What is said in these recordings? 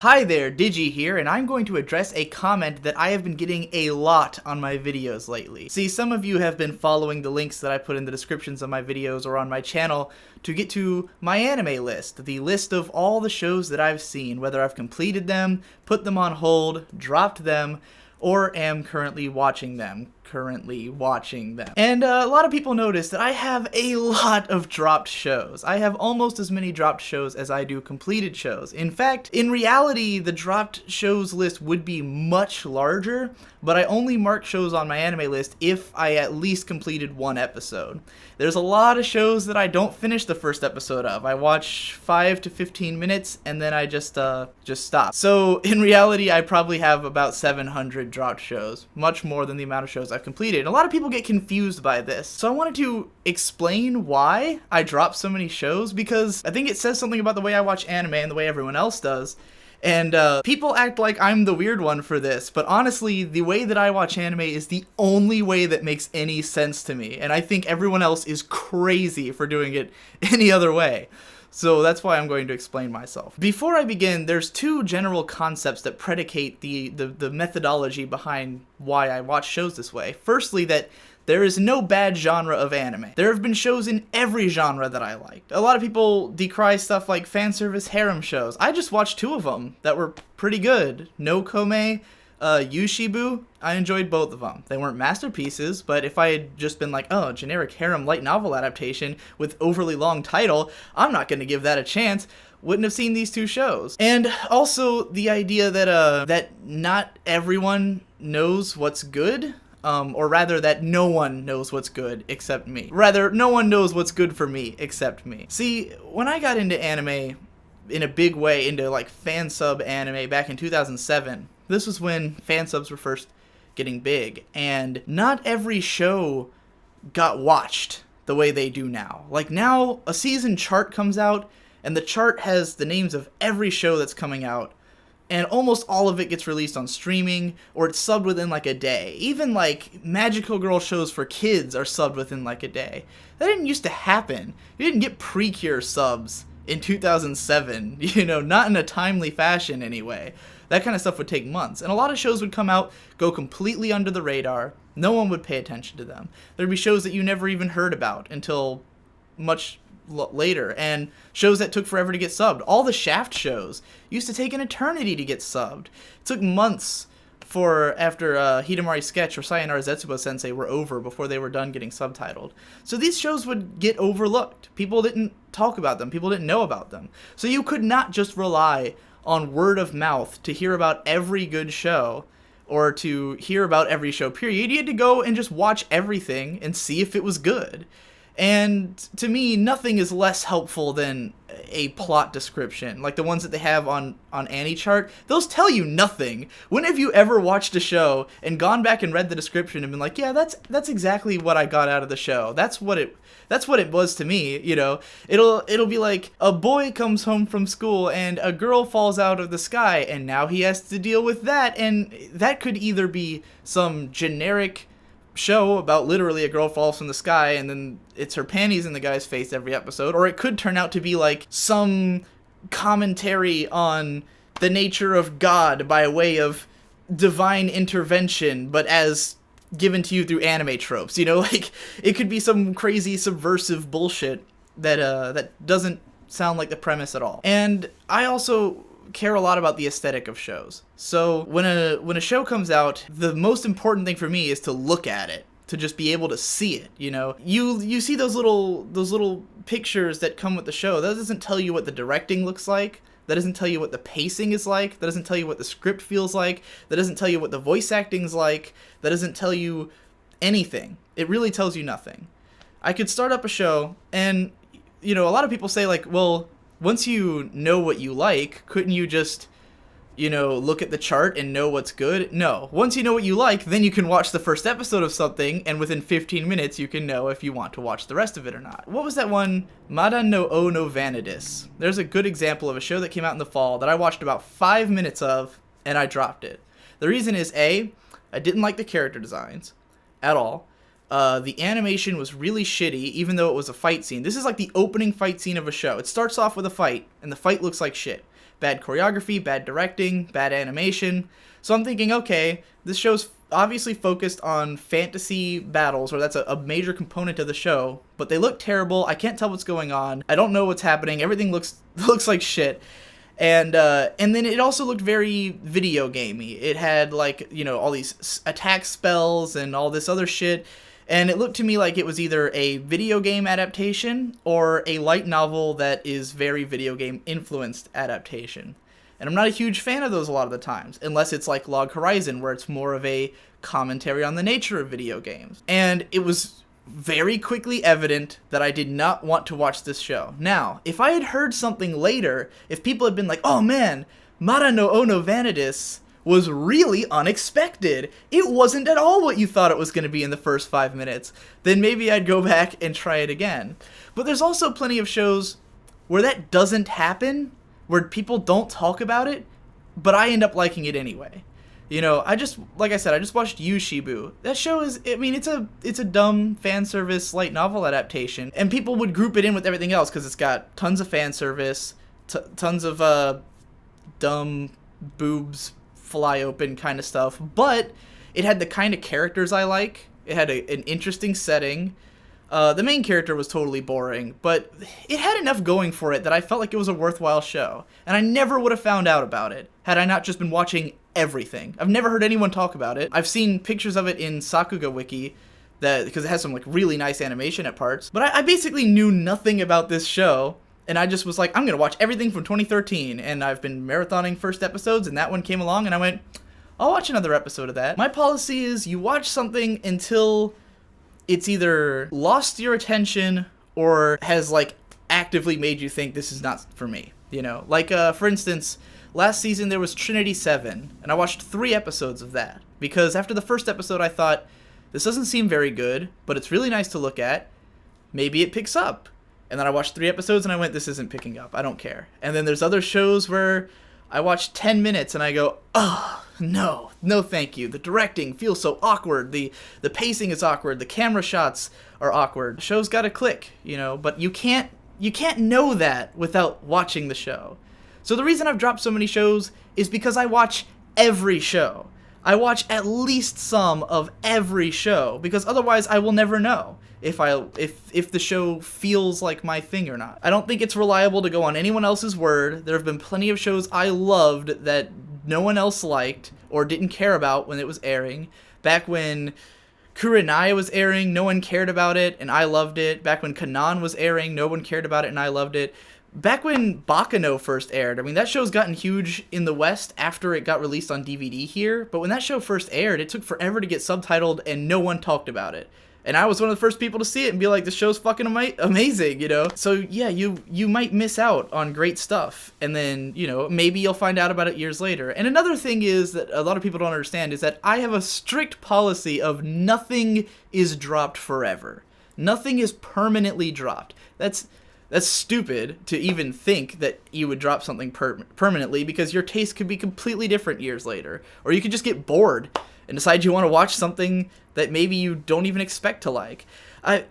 Hi there, Digi here, and I'm going to address a comment that I have been getting a lot on my videos lately. See, some of you have been following the links that I put in the descriptions of my videos or on my channel to get to my anime list, the list of all the shows that I've seen, whether I've completed them, put them on hold, dropped them, or am currently watching them. And a lot of people notice that I have a lot of dropped shows. I have almost as many dropped shows as I do completed shows. In fact, in reality, the dropped shows list would be much larger, but I only mark shows on my anime list if I at least completed one episode. There's a lot of shows that I don't finish the first episode of. I watch 5 to 15 minutes and then I just stop. So in reality, I probably have about 700 dropped shows, much more than the amount of shows I've completed. And a lot of people get confused by this. So I wanted to explain why I drop so many shows, because I think it says something about the way I watch anime and the way everyone else does. And people act like I'm the weird one for this, but honestly, the way that I watch anime is the only way that makes any sense to me, and I think everyone else is crazy for doing it any other way. So that's why I'm going to explain myself. Before I begin, there's two general concepts that predicate the methodology behind why I watch shows this way. Firstly, that there is no bad genre of anime. There have been shows in every genre that I liked. A lot of people decry stuff like fan service harem shows. I just watched 2 of them that were pretty good. No Kome, Yushibu. I enjoyed both of them. They weren't masterpieces, but if I had just been like, oh, generic harem light novel adaptation with overly long title, I'm not going to give that a chance. Wouldn't have seen these 2 shows. And also the idea that that not everyone knows what's good. Or rather that no one knows what's good except me. Rather, no one knows what's good for me except me. See, when I got into anime in a big way, into like fan sub anime back in 2007, this was when fan subs were first getting big, and not every show got watched the way they do now. Like now, a season chart comes out, and the chart has the names of every show that's coming out, and almost all of it gets released on streaming, or it's subbed within like a day. Even like magical girl shows for kids are subbed within like a day. That didn't used to happen. You didn't get Precure subs in 2007, not in a timely fashion anyway. That kind of stuff would take months, and a lot of shows would come out, go completely under the radar, no one would pay attention to them. There'd be shows that you never even heard about until much later, and shows that took forever to get subbed. All the Shaft shows used to take an eternity to get subbed. It took months for after Hidamari Sketch or Sayonara Zetsubo Sensei were over before they were done getting subtitled. So these shows would get overlooked. People didn't talk about them. People didn't know about them. So you could not just rely on word of mouth to hear about every good show or to hear about every show, period. You had to go and just watch everything and see if it was good. And to me, nothing is less helpful than a plot description, like the ones that they have on AniChart. Those tell you nothing. When have you ever watched a show and gone back and read the description and been like, yeah, that's exactly what I got out of the show. That's what it was to me, It'll be like, a boy comes home from school and a girl falls out of the sky and now he has to deal with that, and that could either be some generic show about literally a girl falls from the sky and then it's her panties in the guy's face every episode, or it could turn out to be like some commentary on the nature of God by way of divine intervention, but as given to you through anime tropes, like it could be some crazy subversive bullshit that doesn't sound like the premise at all. And I also care a lot about the aesthetic of shows. So when a show comes out, the most important thing for me is to look at it, to just be able to see it. You see those little pictures that come with the show. That doesn't tell you what the directing looks like. That doesn't tell you what the pacing is like. That doesn't tell you what the script feels like. That doesn't tell you what the voice acting's like. That doesn't tell you anything. It really tells you nothing. I could start up a show and a lot of people say like, well, once you know what you like, couldn't you just, look at the chart and know what's good? No. Once you know what you like, then you can watch the first episode of something, and within 15 minutes you can know if you want to watch the rest of it or not. What was that one? Madan no O no Vanidus. There's a good example of a show that came out in the fall that I watched about 5 minutes of, and I dropped it. The reason is, A, I didn't like the character designs at all. The animation was really shitty, even though it was a fight scene. This is like the opening fight scene of a show. It starts off with a fight, and the fight looks like shit. bad choreography, bad directing, bad animation. So I'm thinking, okay, this show's obviously focused on fantasy battles, or that's a major component of the show, but they look terrible. I can't tell what's going on. I don't know what's happening. Everything looks like shit. And then it also looked very video gamey. It had, like, you know, all these attack spells and all this other shit. And it looked to me like it was either a video game adaptation or a light novel that is very video game influenced adaptation. And I'm not a huge fan of those a lot of the times, unless it's like Log Horizon, where it's more of a commentary on the nature of video games. And it was very quickly evident that I did not want to watch this show. Now, if I had heard something later, if people had been like, oh man, Mara no Ono Vanidus was really unexpected, it wasn't at all what you thought it was going to be in the first 5 minutes, then maybe I'd go back and try it again. But there's also plenty of shows where that doesn't happen, where people don't talk about it, but I end up liking it anyway. You know, like I said, I just watched Yushibu. That show is, I mean, it's a dumb fan service light novel adaptation, and people would group it in with everything else because it's got tons of fan service, tons of dumb boobs fly open kind of stuff, but it had the kind of characters I like. It had an interesting setting. The main character was totally boring, but it had enough going for it that I felt like it was a worthwhile show, and I never would have found out about it had I not just been watching everything. I've never heard anyone talk about it. I've seen pictures of it in Sakuga Wiki, because it has some like really nice animation at parts, but I basically knew nothing about this show, and I just was like, I'm gonna watch everything from 2013, and I've been marathoning first episodes, and that one came along, and I went, I'll watch another episode of that. My policy is you watch something until it's either lost your attention or has like actively made you think this is not for me, you know? Like, for instance, last season there was Trinity 7, and I watched 3 episodes of that, because after the first episode I thought, this doesn't seem very good, but it's really nice to look at. Maybe it picks up. And then I watched 3 episodes and I went, this isn't picking up. I don't care. And then there's other shows where I watch 10 minutes and I go, oh, no thank you. The directing feels so awkward. The pacing is awkward. The camera shots are awkward. The show's got to click, you know, but you can't know that without watching the show. So the reason I've dropped so many shows is because I watch every show. I watch at least some of every show, because otherwise I will never know if the show feels like my thing or not. I don't think it's reliable to go on anyone else's word. There have been plenty of shows I loved that no one else liked or didn't care about when it was airing. Back when Kurenai was airing, no one cared about it, and I loved it. Back when Kanan was airing, no one cared about it, and I loved it. Back when Bakano first aired, I mean, that show's gotten huge in the West after it got released on DVD here, but when that show first aired, it took forever to get subtitled, and no one talked about it. And I was one of the first people to see it and be like, this show's fucking amazing, you know? So yeah, you might miss out on great stuff, and then, you know, maybe you'll find out about it years later. And another thing is that a lot of people don't understand is that I have a strict policy of nothing is dropped forever. Nothing is permanently dropped. That's stupid to even think that you would drop something permanently, because your taste could be completely different years later. Or you could just get bored and decide you want to watch something that maybe you don't even expect to like. I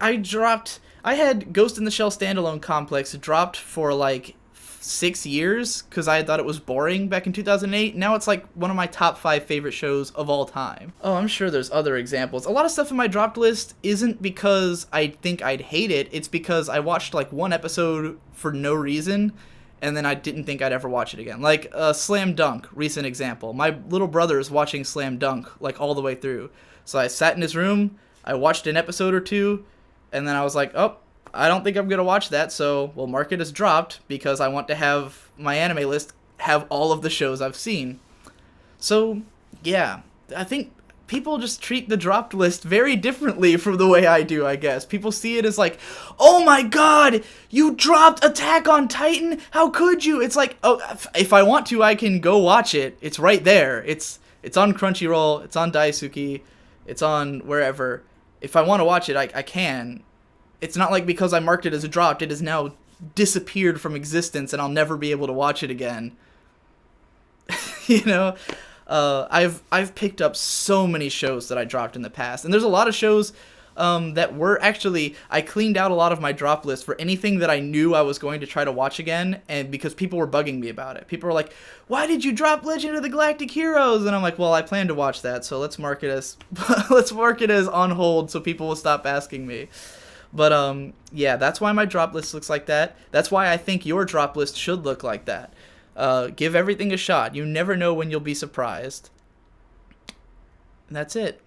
had Ghost in the Shell Standalone Complex dropped for like 6 years because I thought it was boring back in 2008. Now it's like one of my top 5 favorite shows of all time. Oh, I'm sure there's other examples. A lot of stuff in my dropped list isn't because I think I'd hate it. It's because I watched like 1 episode for no reason, and then I didn't think I'd ever watch it again. Like Slam Dunk, recent example. My little brother is watching Slam Dunk like all the way through. So I sat in his room, I watched an episode or 2, and then I was like, oh, I don't think I'm going to watch that, so we'll mark it as dropped because I want to have my anime list have all of the shows I've seen. So, yeah, I think people just treat the dropped list very differently from the way I do, I guess. People see it as like, oh my god, you dropped Attack on Titan? How could you? It's like, oh, if I want to, I can go watch it. It's right there. It's on Crunchyroll, it's on Daisuki, it's on wherever. If I want to watch it, I can. It's not like because I marked it as a dropped, it has now disappeared from existence and I'll never be able to watch it again. You know? I've picked up so many shows that I dropped in the past. And there's a lot of shows that were actually, I cleaned out a lot of my drop list for anything that I knew I was going to try to watch again, and because people were bugging me about it. People were like, why did you drop Legend of the Galactic Heroes? And I'm like, well, I plan to watch that, so let's mark it as let's mark it as on hold so people will stop asking me. But yeah, that's why my drop list looks like that. That's why I think your drop list should look like that. Give everything a shot. You never know when you'll be surprised. And that's it.